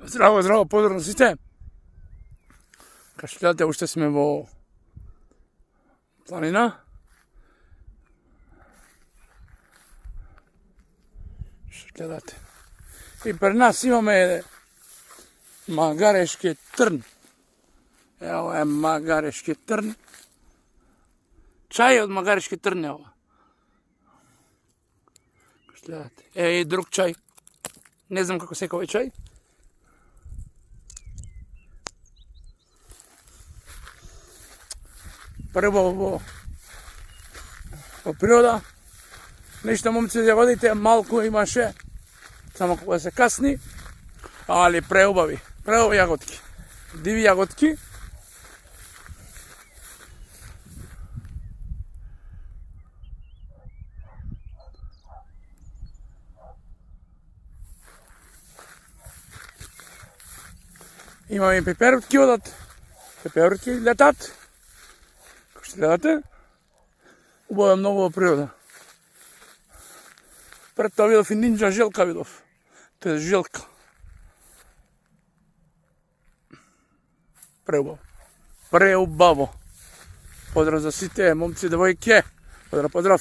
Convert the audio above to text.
Здраво, здраво, поздрав на сите. Кај што гледате, уште сме во планина. Што гледате. И пред нас имаме магарешки трн. Ево е магарешки трн. Чај од магарешки трн е ова. Што гледате. Е и друг чај. Не знам како секој чај. Прво во природа, нешто момци да водите, малку имаше, само кога се касни, али преубави јаготки, диви јаготки. Имаме и пеперутки одат, пеперутки летат. Што гледате? Убаво е многу во природа. Пред тоа видов и нинџа желка видов. Тоа е желка. Преубаво. Преубаво. Поздрав за сите, момци, девојке. Поздрав, поздрав.